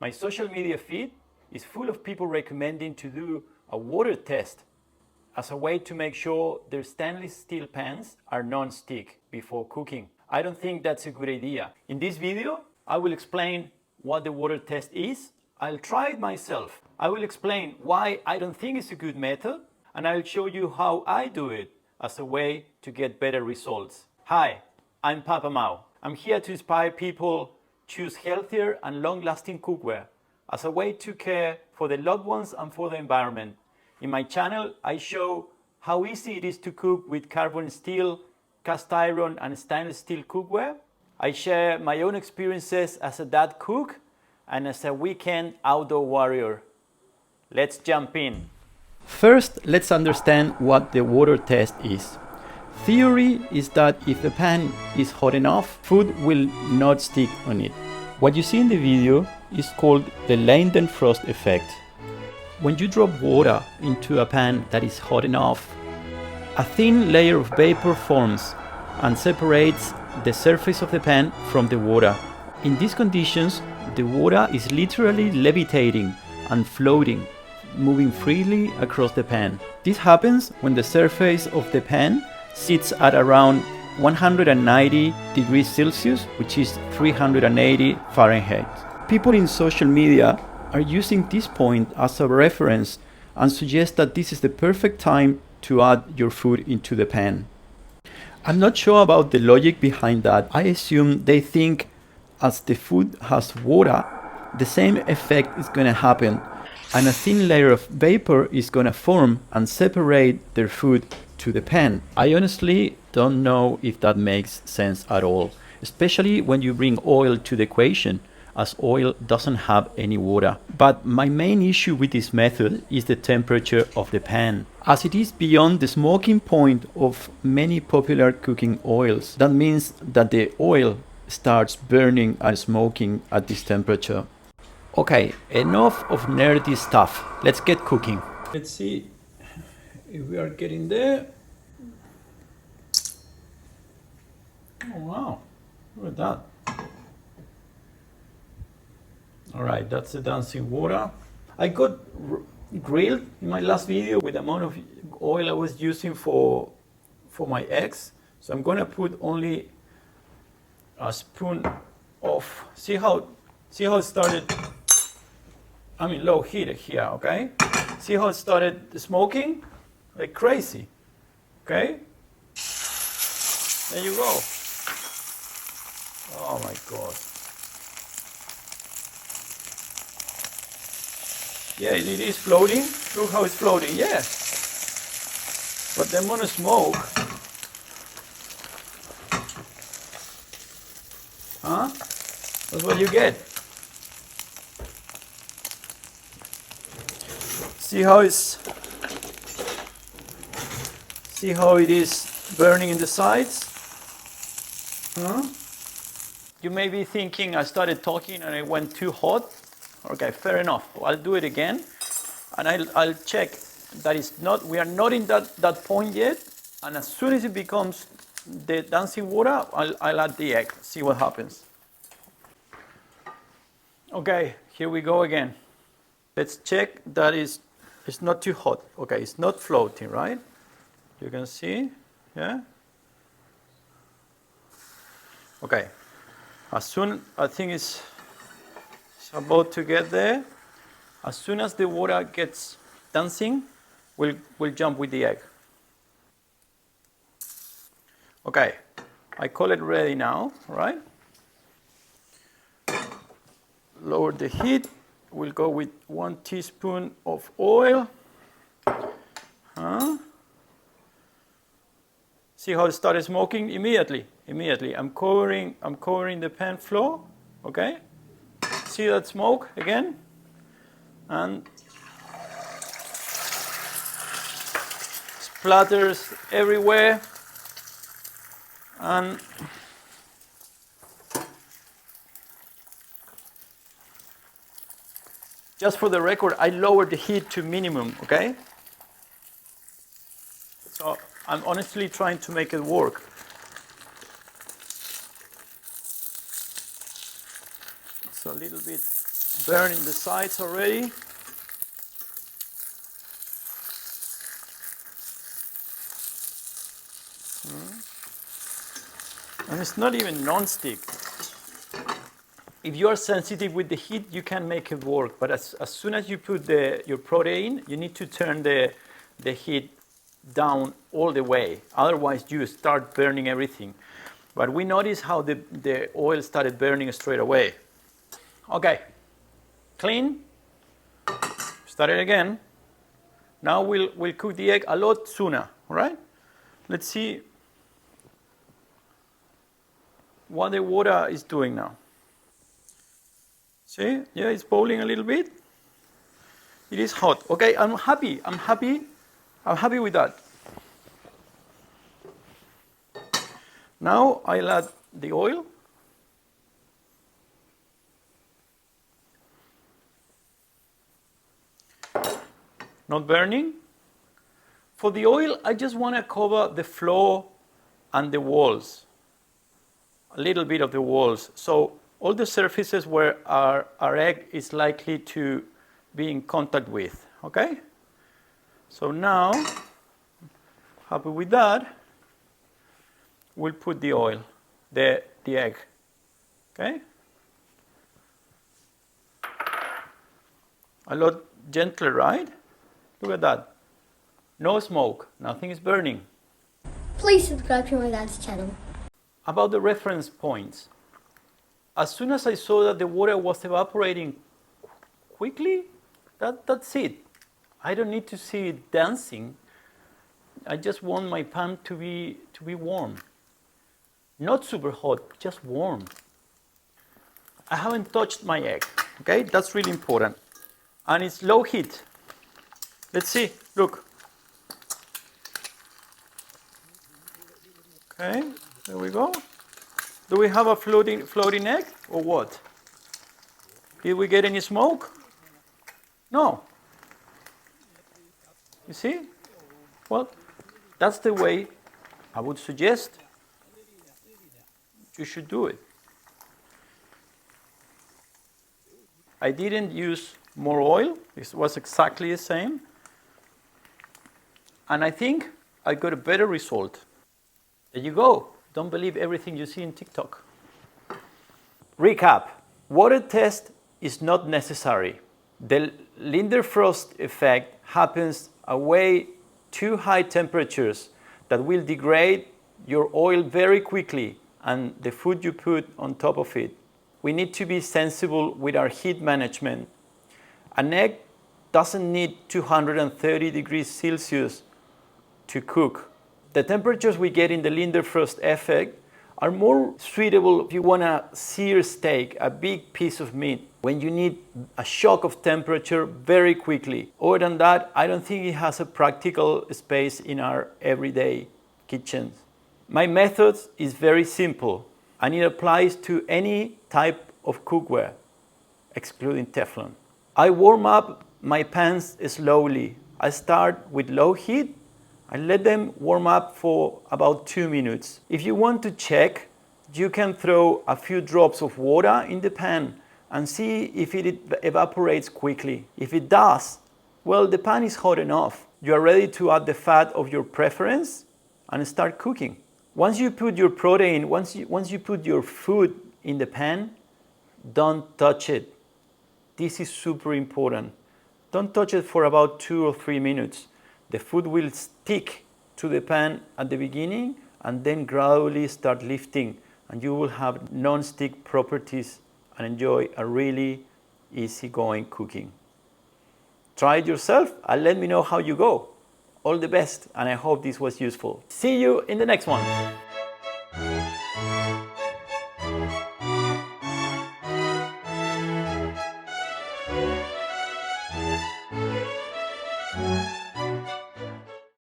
My social media feed is full of people recommending to do a water test as a way to make sure their stainless steel pans are non-stick before cooking. I don't think that's a good idea. In this video, I will explain what the water test is. I'll try it myself. I will explain why I don't think it's a good method, and I'll show you how I do it as a way to get better results. Hi, I'm Papa Mao. I'm here to inspire people choose healthier and long-lasting cookware as a way to care for their loved ones and for the environment. In my channel, I show how easy it is to cook with carbon steel, cast iron, and stainless steel cookware. I share my own experiences as a dad cook and as a weekend outdoor warrior. Let's jump in. First, let's understand what the water test is. Theory is that if the pan is hot enough, food will not stick on it. What you see in the video is called the Leidenfrost effect. When you drop water into a pan that is hot enough, a thin layer of vapor forms and separates the surface of the pan from the water. In these conditions, the water is literally levitating and floating, moving freely across the pan. This happens when the surface of the pan sits at around 190 degrees Celsius, which is 380 Fahrenheit. People in social media are using this point as a reference and suggest that this is the perfect time to add your food into the pan. I'm not sure about the logic behind that. I assume they think as the food has water, the same effect is going to happen, and a thin layer of vapor is going to form and separate their food to the pan. I honestly don't know if that makes sense at all, especially when you bring oil to the equation, as oil doesn't have any water. But my main issue with this method is the temperature of the pan, as it is beyond the smoking point of many popular cooking oils. That means that the oil starts burning and smoking at this temperature. Okay, enough of nerdy stuff. Let's get cooking. Let's see if we are getting there. Oh wow, look at that. All right, that's the dancing water. I got grilled in my last video with the amount of oil I was using for my eggs. So I'm gonna put only a spoon of, see how it started. I'm in low heat here, okay? See how it started smoking? Like crazy, okay? There you go. Oh my God. Yeah, it is floating. Look how it's floating, yeah. But the amount of smoke, huh? That's what you get. See how it is burning in the sides? Huh? You may be thinking I started talking and it went too hot. Okay, fair enough. I'll do it again, and I'll check that we are not in that point yet. And as soon as it becomes the dancing water, I'll add the egg. See what happens. Okay, here we go again. Let's check that it's not too hot. Okay, it's not floating, right? You can see, yeah? Okay, as soon, I think it's about to get there. As soon as the water gets dancing, we'll jump with the egg. Okay, I call it ready now, right? Lower the heat. We'll go with 1 teaspoon of oil. See how it started smoking immediately. I'm covering the pan floor. Okay. See that smoke again, and splatters everywhere. And just for the record, I lowered the heat to minimum, okay? So I'm honestly trying to make it work. It's a little bit burning the sides already. And it's not even non-stick. If you are sensitive with the heat, you can make it work. But as soon as you put your protein, you need to turn the heat down all the way. Otherwise, you start burning everything. But we notice how the oil started burning straight away. Okay, clean. Start it again. Now we'll cook the egg a lot sooner, all right? Let's see what the water is doing now. See, yeah, it's boiling a little bit. It is hot. Okay, I'm happy with that. Now I'll add the oil. Not burning. For the oil, I just want to cover the floor and the walls. A little bit of the walls. So all the surfaces where our egg is likely to be in contact with, okay? So now, happy with that, we'll put the oil, the egg, okay? A lot gentler, right? Look at that. No smoke, nothing is burning. Please subscribe to my dad's channel. About the reference points. As soon as I saw that the water was evaporating quickly, that's it. I don't need to see it dancing. I just want my pan to be warm. Not super hot, just warm. I haven't touched my egg, okay? That's really important. And it's low heat. Let's see, look. Okay, there we go. Do we have a floating egg or what? Did we get any smoke? No. You see? Well, that's the way I would suggest you should do it. I didn't use more oil. It was exactly the same. And I think I got a better result. There you go. Don't believe everything you see in TikTok. Recap. Water test is not necessary. The Leidenfrost effect happens at way too high temperatures that will degrade your oil very quickly and the food you put on top of it. We need to be sensible with our heat management. An egg doesn't need 230 degrees Celsius to cook. The temperatures we get in the Leidenfrost effect are more suitable if you want a sear steak, a big piece of meat, when you need a shock of temperature very quickly. Other than that, I don't think it has a practical space in our everyday kitchens. My method is very simple, and it applies to any type of cookware, excluding Teflon. I warm up my pans slowly. I start with low heat. I let them warm up for about 2 minutes. If you want to check, you can throw a few drops of water in the pan and see if it evaporates quickly. If it does, well, the pan is hot enough. You are ready to add the fat of your preference and start cooking. Once you put your protein, once you put your food in the pan, don't touch it. This is super important. Don't touch it for about 2 or 3 minutes. The food will stick to the pan at the beginning and then gradually start lifting, and you will have non-stick properties and enjoy a really easygoing cooking. Try it yourself and let me know how you go. All the best, and I hope this was useful. See you in the next one.